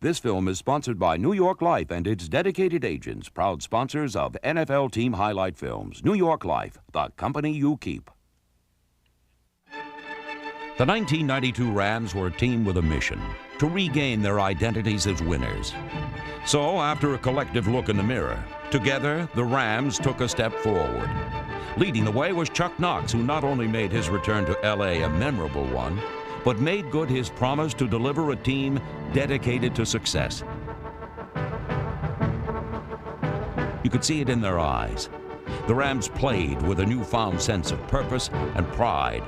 This film is sponsored by New York Life and its dedicated agents, proud sponsors of NFL team highlight films. New York Life, the company you keep. The 1992 Rams were a team with a mission: to regain their identities as winners. So, after a collective look in the mirror, together, the Rams took a step forward. Leading the way was Chuck Knox, who not only made his return to L.A. a memorable one, but made good his promise to deliver a team dedicated to success. You could see it in their eyes. The Rams played with a newfound sense of purpose and pride.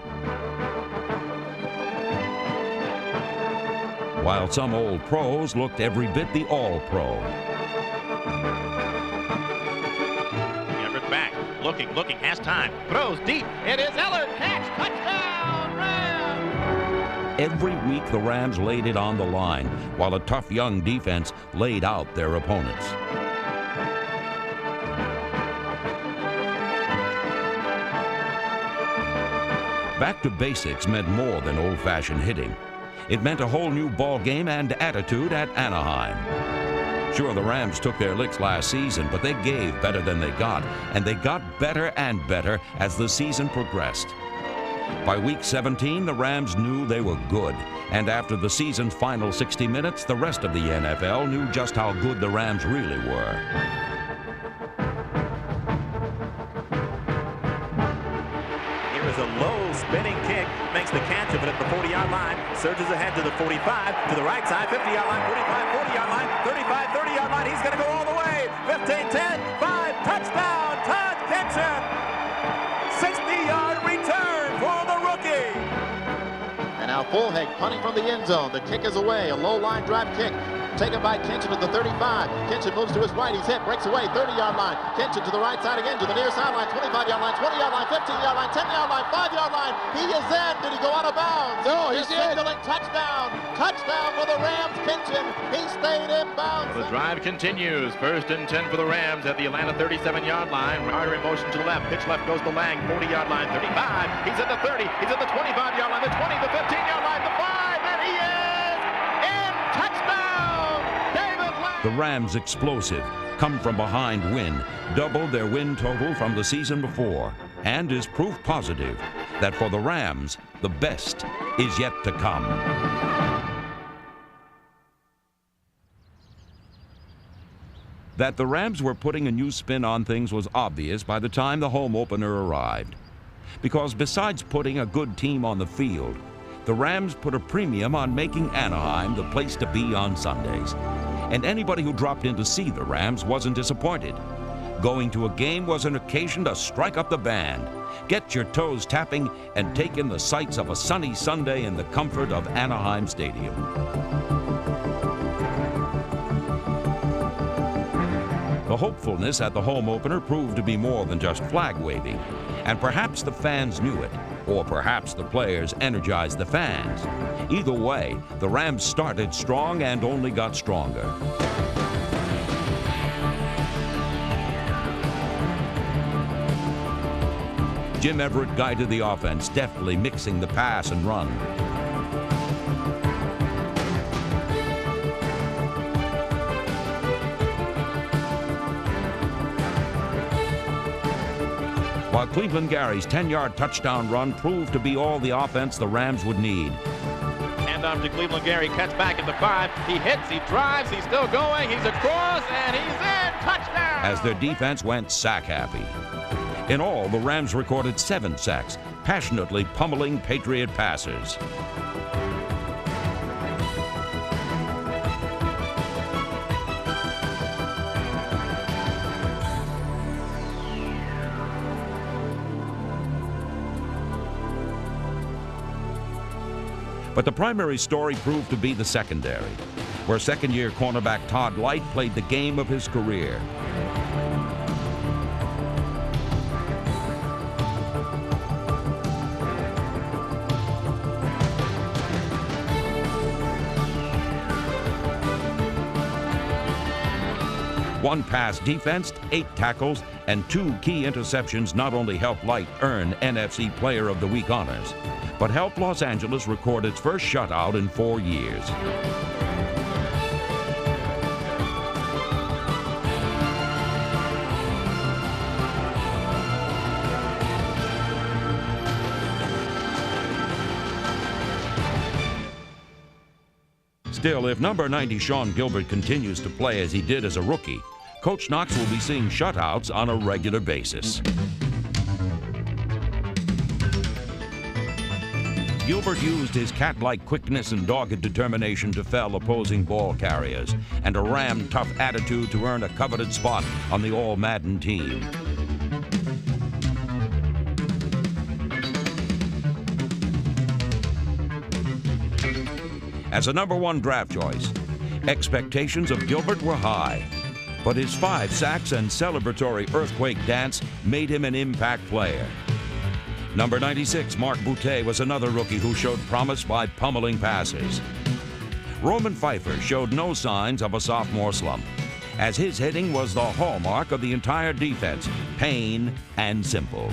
While some old pros looked every bit the all-pro. Everett back, looking, has time, throws deep. It is Eller, catch, touchdown, Rams! Every week, the Rams laid it on the line, while a tough young defense laid out their opponents. Back to basics meant more than old-fashioned hitting. It meant a whole new ball game and attitude at Anaheim. Sure, the Rams took their licks last season, but they gave better than they got, and they got better and better as the season progressed. By week 17, the Rams knew they were good, and after the season's final 60 minutes, the rest of the NFL knew just how good the Rams really were. Here is a low spinning kick, makes the catch of it at the 40-yard line, surges ahead to the 45, to the right side, 50-yard line, 45, 40-yard line, 35, 30-yard line. He's going to go all the way. 15, 10, 5, touchdown, Todd Kitchen. 60-yard return for the rookie. And now Fullheg punting from the end zone. The kick is away. A low line drive kick. Taken by Kinchin at the 35. Kinchin moves to his right. He's hit. Breaks away. 30-yard line. Kinchin to the right side again. To the near sideline. 25-yard line. 20-yard line. 15-yard line. 10-yard line. 5-yard line. He is in. Did he go out of bounds? No, he's signaling touchdown. Touchdown for the Rams. Kinchin. He stayed in bounds. The drive continues. 1st and 10 for the Rams at the Atlanta 37-yard line. Ryder in motion to the left. Pitch left goes to Lang. 40-yard line. 35. He's at the 30. He's at the 25-yard line. The 20. The 15-yard line. The 5. And he is in. Touchdown. The Rams' explosive, come-from-behind win doubled their win total from the season before, and is proof positive that for the Rams, the best is yet to come. That the Rams were putting a new spin on things was obvious by the time the home opener arrived. Because besides putting a good team on the field, the Rams put a premium on making Anaheim the place to be on Sundays. And anybody who dropped in to see the Rams wasn't disappointed. Going to a game was an occasion to strike up the band, get your toes tapping, and take in the sights of a sunny Sunday in the comfort of Anaheim Stadium. The hopefulness at the home opener proved to be more than just flag waving, and perhaps the fans knew it, or perhaps the players energized the fans. Either way, the Rams started strong and only got stronger. Jim Everett guided the offense, deftly mixing the pass and run. While Cleveland Gary's 10-yard touchdown run proved to be all the offense the Rams would need. Hand off to Cleveland Gary, cuts back at the 5. He hits, he drives, he's still going, he's across, and he's in. Touchdown! As their defense went sack-happy. In all, the Rams recorded 7 sacks, passionately pummeling Patriot passers. But the primary story proved to be the secondary, where second-year cornerback Todd Light played the game of his career. One pass defense, 8 tackles, and 2 key interceptions not only helped Light earn NFC Player of the Week honors, but helped Los Angeles record its first shutout in 4 years. Still, if number 90 Sean Gilbert continues to play as he did as a rookie, Coach Knox will be seeing shutouts on a regular basis. Gilbert used his cat-like quickness and dogged determination to fell opposing ball carriers and a Ram tough attitude to earn a coveted spot on the All-Madden team. As a #1 draft choice, expectations of Gilbert were high, but his 5 sacks and celebratory earthquake dance made him an impact player. Number 96, Mark Boutte, was another rookie who showed promise by pummeling passes. Roman Pfeiffer showed no signs of a sophomore slump, as his hitting was the hallmark of the entire defense, plain and simple.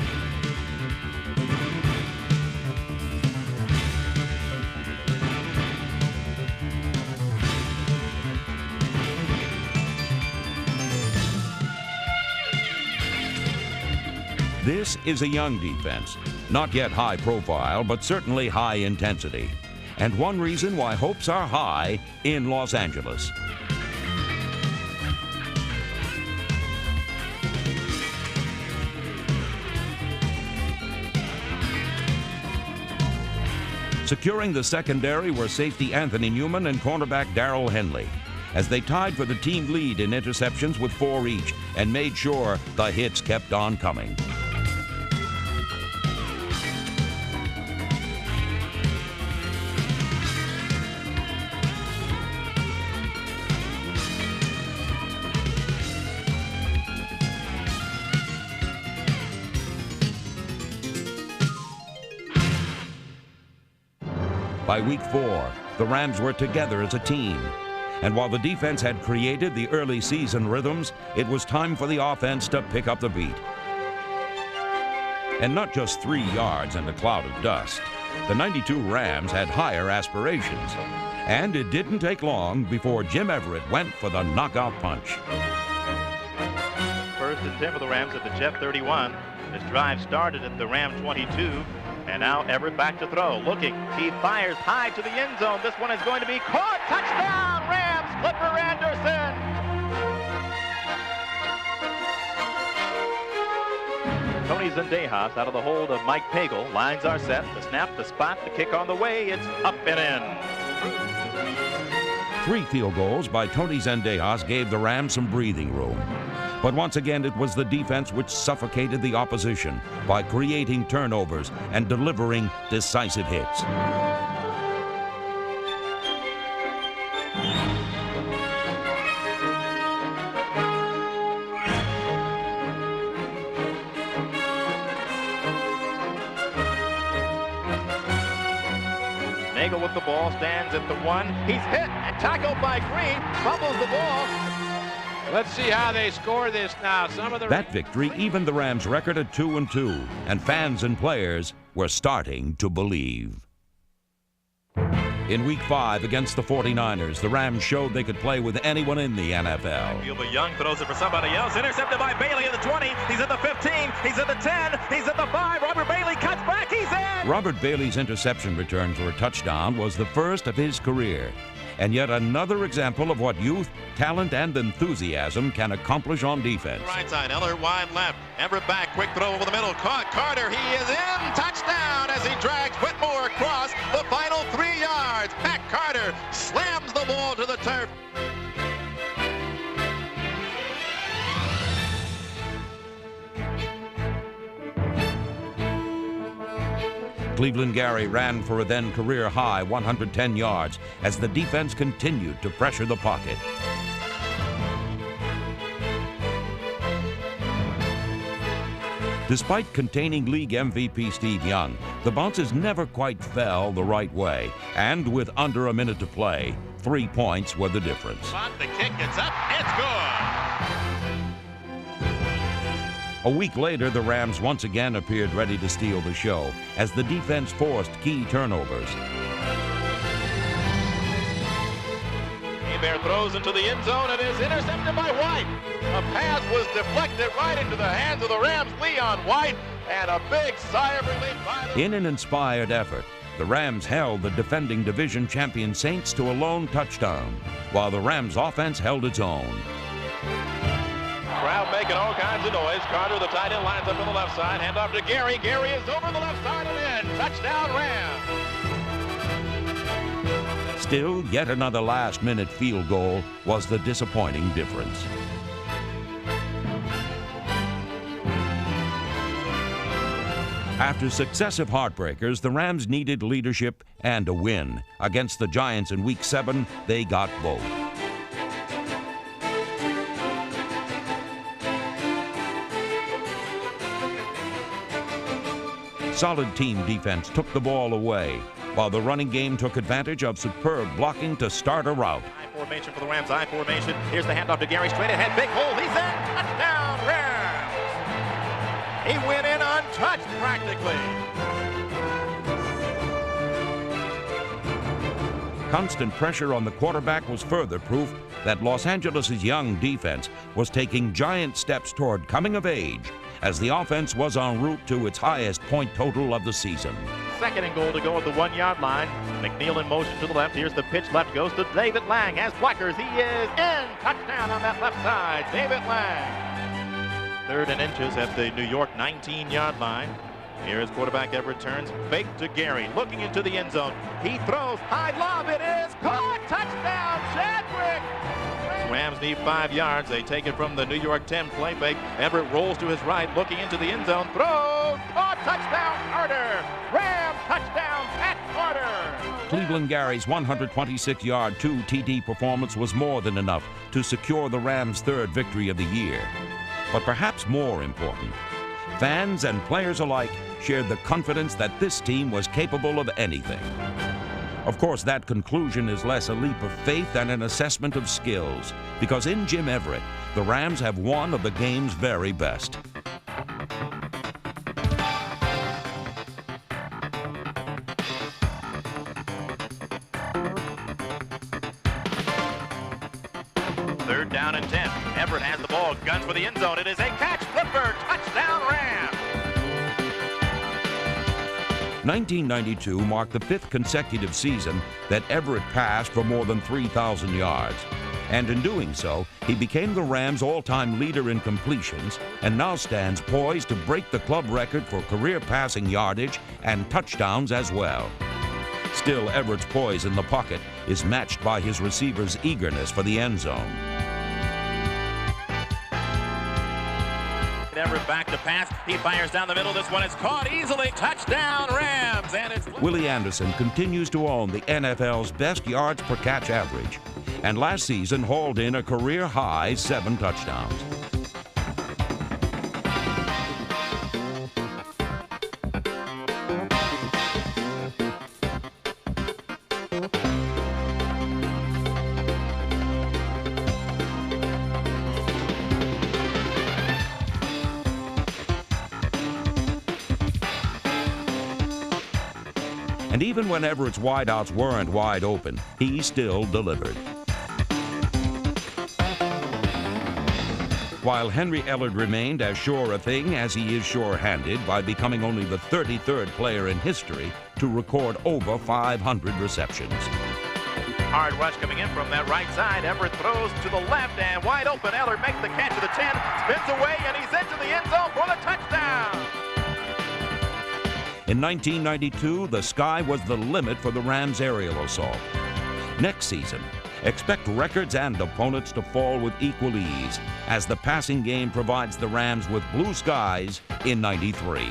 This is a young defense, not yet high profile, but certainly high intensity, and one reason why hopes are high in Los Angeles. Securing the secondary were safety Anthony Newman and cornerback Darrell Henley, as they tied for the team lead in interceptions with 4 each and made sure the hits kept on coming. By week 4, the Rams were together as a team. And while the defense had created the early season rhythms, it was time for the offense to pick up the beat. And not just 3 yards and a cloud of dust. The 92 Rams had higher aspirations. And it didn't take long before Jim Everett went for the knockout punch. 1st and 10 for the Rams at the Jet 31. This drive started at the Ram 22. And now Everett back to throw, looking. He fires high to the end zone. This one is going to be caught. Touchdown, Rams, Clipper Anderson. Tony Zendejas out of the hold of Mike Pagel. Lines are set. The snap, the spot, the kick on the way. It's up and in. 3 field goals by Tony Zendejas gave the Rams some breathing room. But once again, it was the defense which suffocated the opposition by creating turnovers and delivering decisive hits. Nagel with the ball, stands at the 1. He's hit and tackled by Green, fumbles the ball. Let's see how they score this now. That victory evened the Rams' record at 2-2, and fans and players were starting to believe. In week 5 against the 49ers, the Rams showed they could play with anyone in the NFL. But Young throws it for somebody else. Intercepted by Bailey at the 20. He's at the 15. He's at the 10. He's at the 5. Robert Bailey cuts back. He's in. Robert Bailey's interception return for a touchdown was the first of his career. And yet another example of what youth, talent, and enthusiasm can accomplish on defense. Right side, Eller wide left. Everett back, quick throw over the middle. Caught Carter, he is in. Touchdown as he drags Whitmore across the final 3 yards. Matt Carter slams the ball to the turf. Cleveland Gary ran for a then career-high 110 yards as the defense continued to pressure the pocket. Despite containing league MVP Steve Young, the bounces never quite fell the right way, and with under a minute to play, 3 points were the difference. The kick gets up, it's good. A week later, the Rams once again appeared ready to steal the show as the defense forced key turnovers. Bear throws into the end zone and is intercepted by White. A pass was deflected right into the hands of the Rams' Leon White, and a big sigh of relief by the... In an inspired effort, the Rams held the defending division champion Saints to a lone touchdown, while the Rams offense held its own. Crowd making all kinds of noise. Carter, the tight end, lines up on the left side. Hand off to Gary. Gary is over the left side and in. Touchdown, Rams. Still, yet another last-minute field goal was the disappointing difference. After successive heartbreakers, the Rams needed leadership and a win. Against the Giants in Week 7, they got both. Solid team defense took the ball away, while the running game took advantage of superb blocking to start a route. I formation for the Rams, I formation. Here's the handoff to Gary, straight ahead, big hole, he's in, touchdown, Rams! He went in untouched practically. Constant pressure on the quarterback was further proof that Los Angeles' young defense was taking giant steps toward coming of age as the offense was en route to its highest point total of the season. Second and goal to go at the 1-yard line. McNeil in motion to the left. Here's the pitch. Left goes to David Lang. Has blockers. He is in. Touchdown on that left side. David Lang. 3rd and inches at the New York 19-yard line. Here is quarterback Everett turns. Fake to Gary. Looking into the end zone. He throws. High lob. It is caught. Touchdown, Chadwick. Rams need 5 yards. They take it from the New York 10 play fake. Everett rolls to his right, looking into the end zone. Throws. Caught. Touchdown, Carter. Rams touchdown, Pat Carter. Cleveland Gary's 126-yard 2 TD performance was more than enough to secure the Rams' 3rd victory of the year. But perhaps more important, fans and players alike shared the confidence that this team was capable of anything. Of course, that conclusion is less a leap of faith than an assessment of skills, because in Jim Everett, the Rams have one of the game's very best. Third down and 10. Everett has the ball, guns for the end zone. It is a catch, flipper, touchdown Rams. 1992 marked the 5th consecutive season that Everett passed for more than 3,000 yards. And in doing so, he became the Rams' all-time leader in completions and now stands poised to break the club record for career passing yardage and touchdowns as well. Still, Everett's poise in the pocket is matched by his receiver's eagerness for the end zone. Everett back to pass. He fires down the middle. This one is caught easily. Touchdown Rams. And it's Willie Anderson continues to own the NFL's best yards per catch average, and last season hauled in a career-high 7 touchdowns. And even when Everett's wideouts weren't wide open, he still delivered. While Henry Ellard remained as sure a thing as he is sure-handed by becoming only the 33rd player in history to record over 500 receptions. Hard rush coming in from that right side. Everett throws to the left and wide open. Ellard makes the catch of the 10, spins away, and he's into the end zone for the touchdown. In 1992, the sky was the limit for the Rams' aerial assault. Next season, expect records and opponents to fall with equal ease as the passing game provides the Rams with blue skies in '93.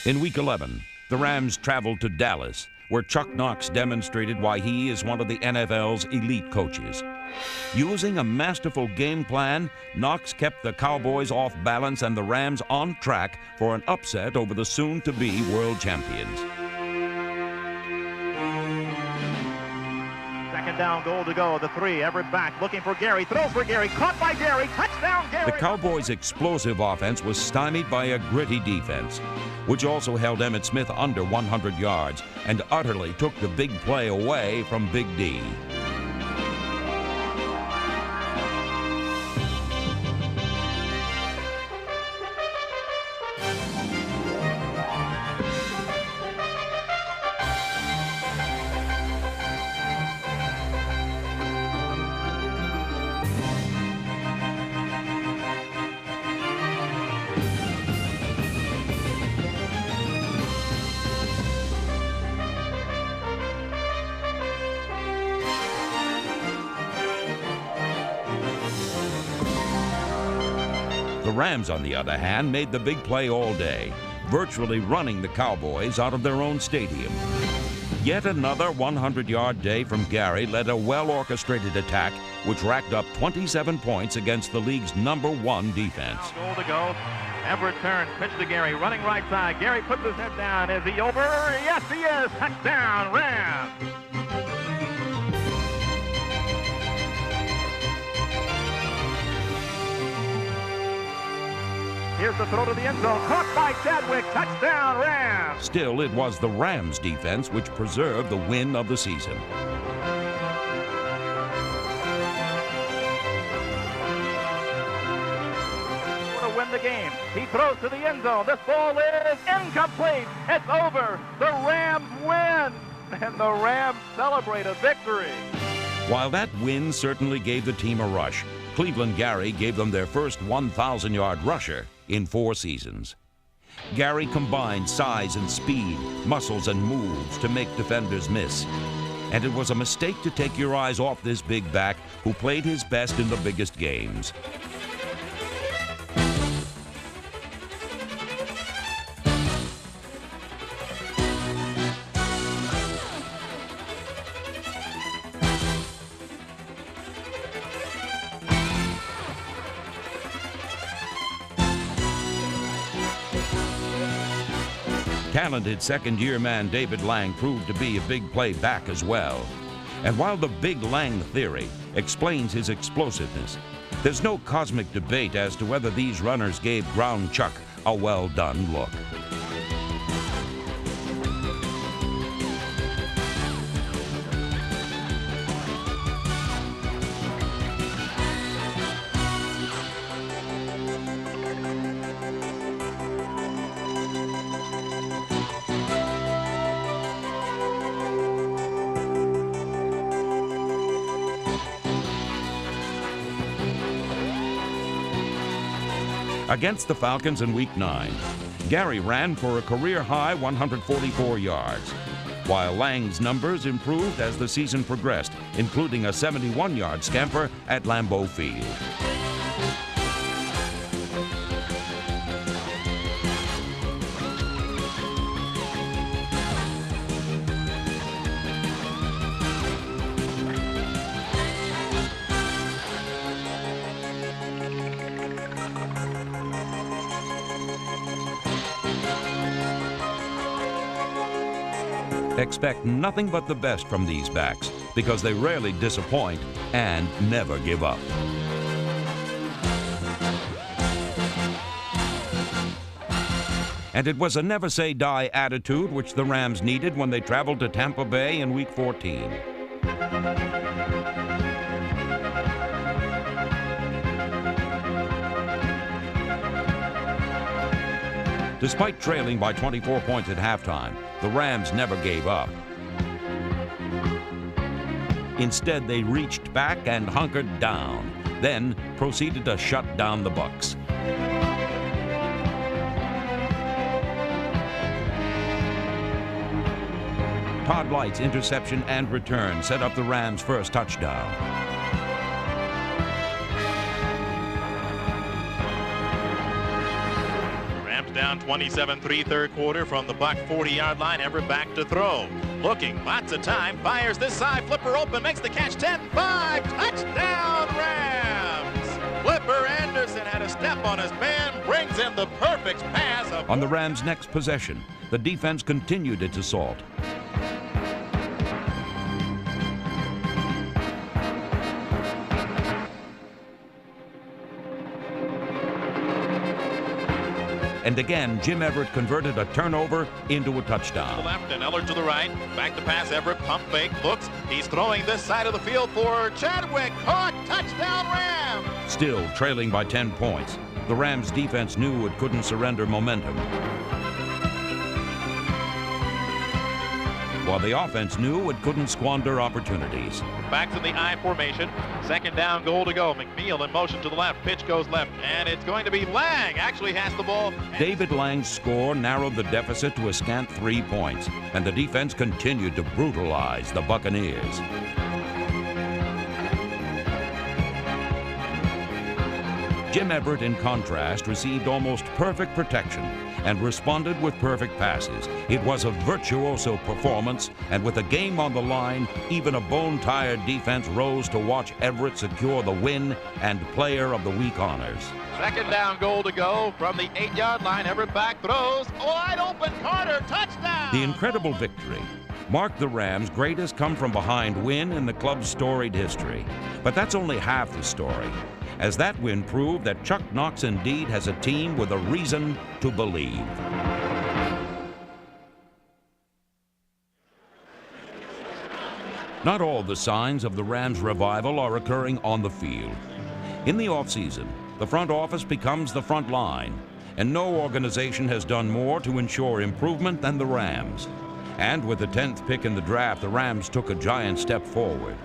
In Week 11, the Rams traveled to Dallas, where Chuck Knox demonstrated why he is one of the NFL's elite coaches. Using a masterful game plan, Knox kept the Cowboys off balance and the Rams on track for an upset over the soon-to-be world champions. Second down, goal to go. The 3, Everett back, looking for Gary. Throws for Gary, caught by Gary. Touchdown, Gary. The Cowboys' explosive offense was stymied by a gritty defense, which also held Emmitt Smith under 100 yards and utterly took the big play away from Big D. The Rams, on the other hand, made the big play all day, virtually running the Cowboys out of their own stadium. Yet another 100-yard day from Gary led a well-orchestrated attack which racked up 27 points against the league's #1 defense. Goal to go. Everett turns, pitch to Gary, running right side. Gary puts his head down. Is he over? Yes, he is. Touchdown, Rams. Here's the throw to the end zone. Caught by Chadwick. Touchdown, Rams. Still, it was the Rams' defense which preserved the win of the season. To win the game. He throws to the end zone. This ball is incomplete. It's over. The Rams win. And the Rams celebrate a victory. While that win certainly gave the team a rush, Cleveland Gary gave them their first 1,000-yard rusher in 4 seasons. Gary combined size and speed, muscles and moves to make defenders miss. And it was a mistake to take your eyes off this big back who played his best in the biggest games. Talented second-year man David Lang proved to be a big play back as well. And while the Big Lang theory explains his explosiveness, there's no cosmic debate as to whether these runners gave Ground Chuck a well-done look. Against the Falcons in Week 9, Gary ran for a career-high 144 yards, while Lang's numbers improved as the season progressed, including a 71-yard scamper at Lambeau Field. Expect nothing but the best from these backs because they rarely disappoint and never give up. And it was a never-say-die attitude which the Rams needed when they traveled to Tampa Bay in Week 14. Despite trailing by 24 points at halftime, the Rams never gave up. Instead, they reached back and hunkered down, then proceeded to shut down the Bucs. Todd Light's interception and return set up the Rams' first touchdown. Down 27-3 third quarter from the Buck 40-yard line. Everett back to throw. Looking, lots of time. Fires this side. Flipper open. Makes the catch. 10-5. Touchdown Rams. Flipper Anderson had a step on his man. Brings in the perfect pass. On the Rams' next possession, the defense continued its assault. And again, Jim Everett converted a turnover into a touchdown. To the left and Eller to the right. Back to pass. Everett pump fake. Looks. He's throwing this side of the field for Chadwick. Caught. Touchdown Rams. Still trailing by 10 points. The Rams defense knew it couldn't surrender momentum, while the offense knew it couldn't squander opportunities. Back to the I formation. Second down, goal to go. McNeil in motion to the left. Pitch goes left, and it's going to be Lang. Actually has the ball. David Lang's score narrowed the deficit to a scant 3 points, and the defense continued to brutalize the Jim Everett, in contrast, received almost perfect protection and responded with perfect passes. It was a virtuoso performance, and with the game on the line, even a bone-tired defense rose to watch Everett secure the win and Player of the Week honors. Second down, goal to go from the 8-yard line. Everett back throws. Wide open, Carter, touchdown! The incredible victory marked the Rams' greatest come-from-behind win in the club's storied history. But that's only half the story, as that win proved that Chuck Knox indeed has a team with a reason to believe. Not all the signs of the Rams' revival are occurring on the field. In the offseason, the front office becomes the front line, and no organization has done more to ensure improvement than the Rams. And with the 10th pick in the draft, the Rams took a giant step forward.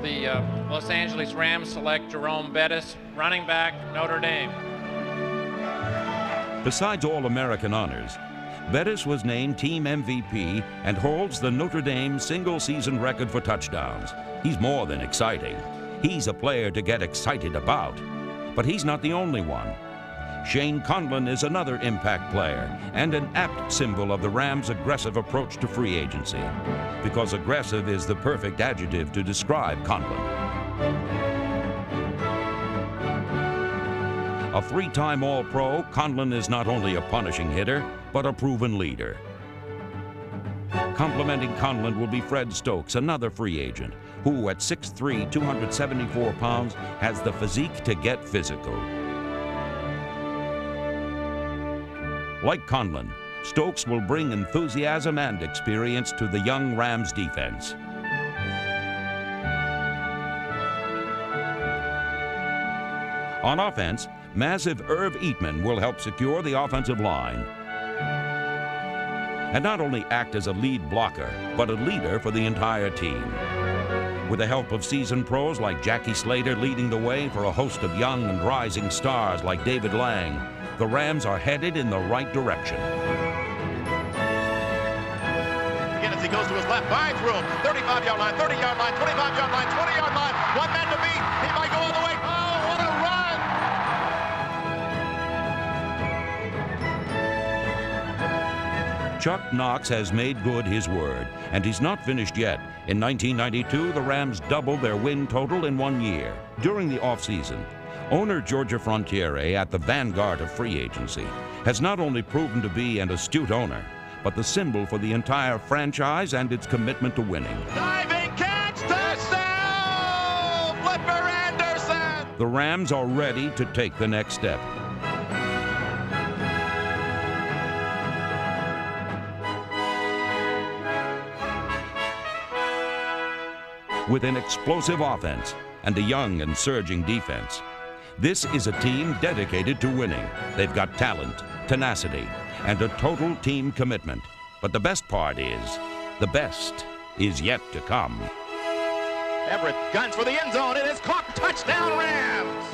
The Los Angeles Rams select Jerome Bettis, running back, Notre Dame. Besides All-American honors, Bettis was named team MVP and holds the Notre Dame single-season record for touchdowns. He's more than exciting. He's a player to get excited about. But he's not the only one. Shane Conlon is another impact player and an apt symbol of the Rams' aggressive approach to free agency, because aggressive is the perfect adjective to describe Conlon. A three-time All-Pro, Conlon is not only a punishing hitter, but a proven leader. Complementing Conlon will be Fred Stokes, another free agent, who at 6'3", 274 pounds, has the physique to get physical. Like Conlon, Stokes will bring enthusiasm and experience to the young Rams defense. On offense, massive Irv Eatman will help secure the offensive line, and not only act as a lead blocker, but a leader for the entire team. With the help of seasoned pros like Jackie Slater leading the way for a host of young and rising stars like David Lang, the Rams are headed in the right direction. Again, as he goes to his left, finds room. 35-yard line, 30-yard line, 25-yard line, 20-yard line. One man to beat. He might go all the way. Oh, what a run! Chuck Knox has made good his word, and he's not finished yet. In 1992, the Rams doubled their win total in 1 year. During the offseason, owner Georgia Frontiere, at the vanguard of free agency, has not only proven to be an astute owner, but the symbol for the entire franchise and its commitment to winning. Diving catch, touchdown! Flipper Anderson! The Rams are ready to take the next step. With an explosive offense and a young and surging defense, this is a team dedicated to winning. They've got talent, tenacity, and a total team commitment. But the best part is, the best is yet to come. Everett guns for the end zone. It is caught. Touchdown, Rams!